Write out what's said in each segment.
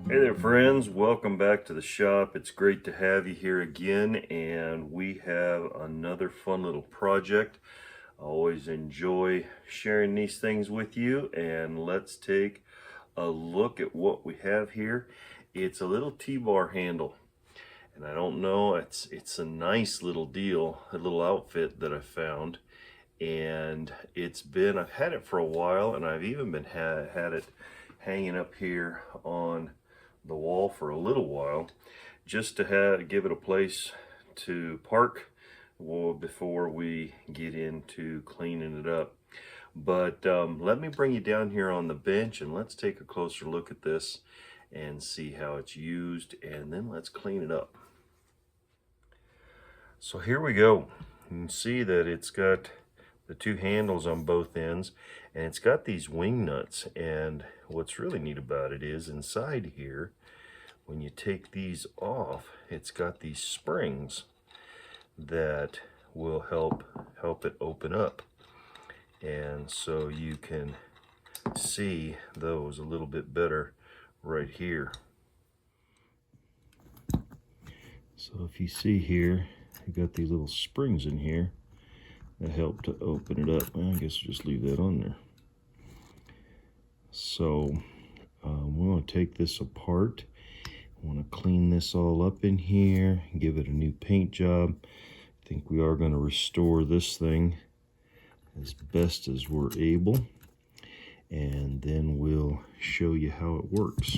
Hey there friends, welcome back to the shop. It's great to have you here again, and we have another fun little project. I always enjoy sharing these things with you, and let's take a look at what we have here. It's a little T-bar handle, and I don't know, it's a nice little deal, a little outfit that I found, and I've had it for a while, and I've even been had it hanging up here on the wall for a little while, just to give it a place to park before we get into cleaning it up. But let me bring you down here on the bench and let's take a closer look at this and see how it's used, and then let's clean it up. So here we go. You can see that it's got the two handles on both ends, and it's got these wing nuts. And what's really neat about it is inside here, when you take these off, it's got these springs that will help it open up. And so you can see those a little bit better right here. So if you see here, you got these little springs in here that help to open it up. Well, I guess I'll just leave that on there. So we want to take this apart. I want to clean this all up in here, give it a new paint job. I think we are going to restore this thing as best as we're able, and then we'll show you how it works.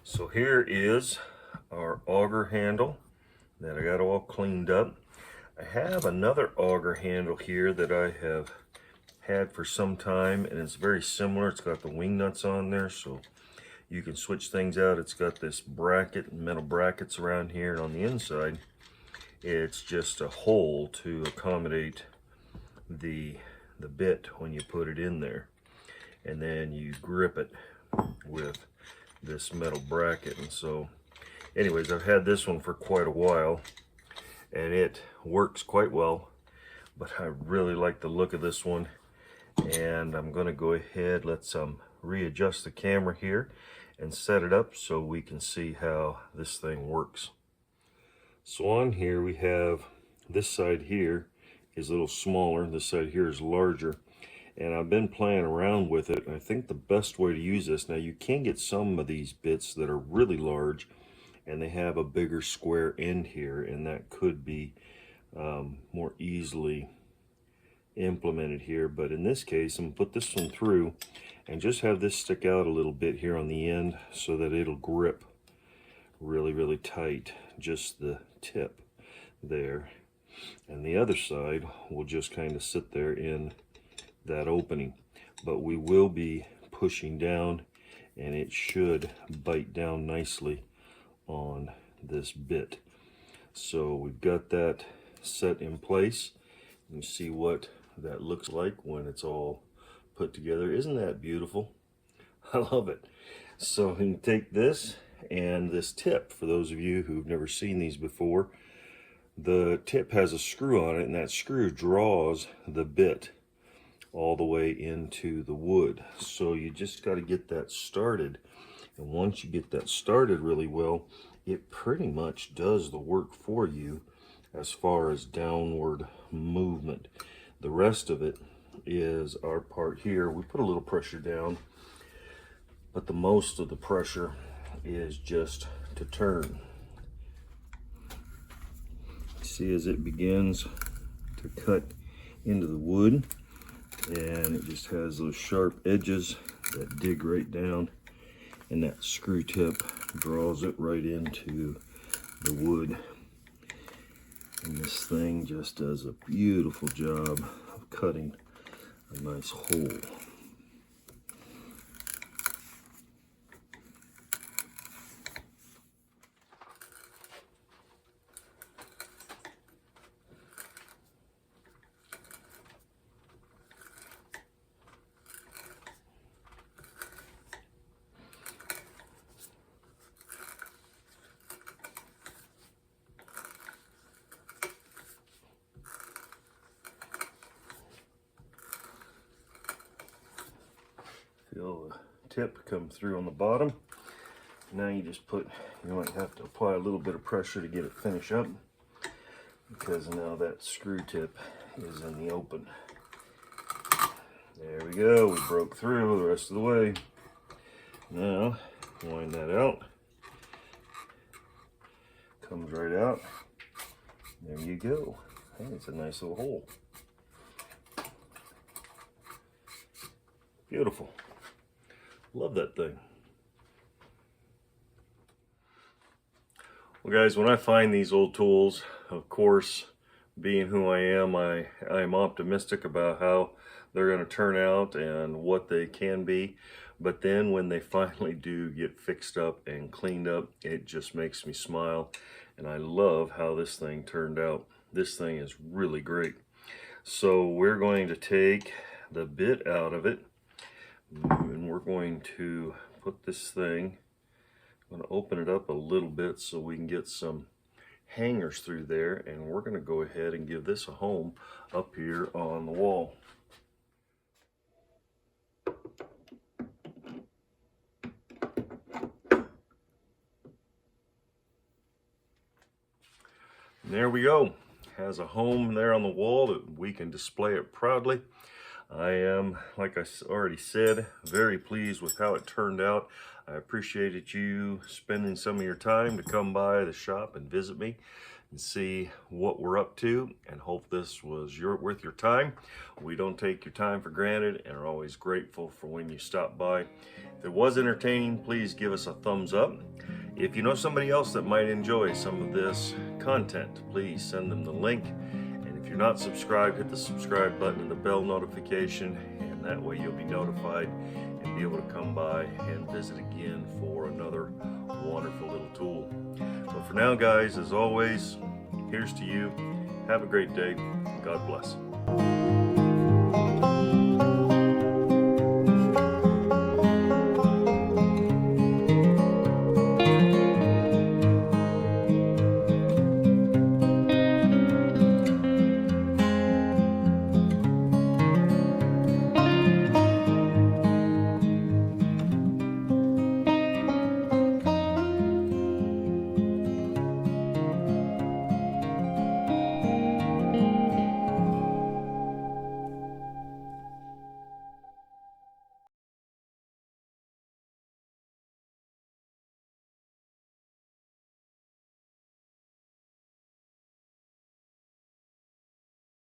So here is our auger handle that I got all cleaned up. I have another auger handle here that I have had for some time, and it's very similar. It's got the wing nuts on there, so you can switch things out. It's got this bracket, metal brackets around here, and on the inside it's just a hole to accommodate the bit when you put it in there, and then you grip it with this metal bracket. And so anyways, I've had this one for quite a while and it works quite well, but I really like the look of this one, and I'm going to go ahead, let's readjust the camera here and set it up so we can see how this thing works. So on here we have this side here is a little smaller, this side here is larger, and I've been playing around with it. I think the best way to use this, now you can get some of these bits that are really large and they have a bigger square end here, and that could be more easily implemented here. But in this case, I'm gonna put this one through and just have this stick out a little bit here on the end so that it'll grip really, really tight, just the tip there. and the other side will just kind of sit there in that opening. But we will be pushing down, and it should bite down nicely on this bit. So we've got that set in place. You see what that looks like when it's all put together. Isn't that beautiful? I love it. So you can take this and this tip, for those of you who've never seen these before, the tip has a screw on it, and that screw draws the bit all the way into the wood. So you just got to get that started, and once you get that started really well, it pretty much does the work for you as far as downward movement. The rest of it is our part here. We put a little pressure down, but the most of the pressure is just to turn. See, as it begins to cut into the wood, and it just has those sharp edges that dig right down, and that screw tip draws it right into the wood. And this thing just does a beautiful job of cutting a nice hole. Feel the tip come through on the bottom. Now you just you might have to apply a little bit of pressure to get it finished up, because now that screw tip is in the open. There we go, we broke through the rest of the way. Now, wind that out. Comes right out. There you go. Hey, it's a nice little hole. Beautiful. Love that thing. Well guys, when I find these old tools, of course, being who I am optimistic about how they're going to turn out and what they can be. But then when they finally do get fixed up and cleaned up, it just makes me smile. And I love how this thing turned out. This thing is really great. So we're going to take the bit out of it, and we're going to put this thing, I'm going to open it up a little bit so we can get some hangers through there, and we're going to go ahead and give this a home up here on the wall. And there we go. Has a home there on the wall that we can display it proudly. I am, like I already said, very pleased with how it turned out. I appreciated you spending some of your time to come by the shop and visit me and see what we're up to, and hope this was worth your time. We don't take your time for granted and are always grateful for when you stop by. If it was entertaining, please give us a thumbs up. If you know somebody else that might enjoy some of this content, please send them the link. If you're not subscribed, hit the subscribe button and the bell notification, and that way you'll be notified and be able to come by and visit again for another wonderful little tool. But for now guys, as always, here's to you. Have a great day. God bless.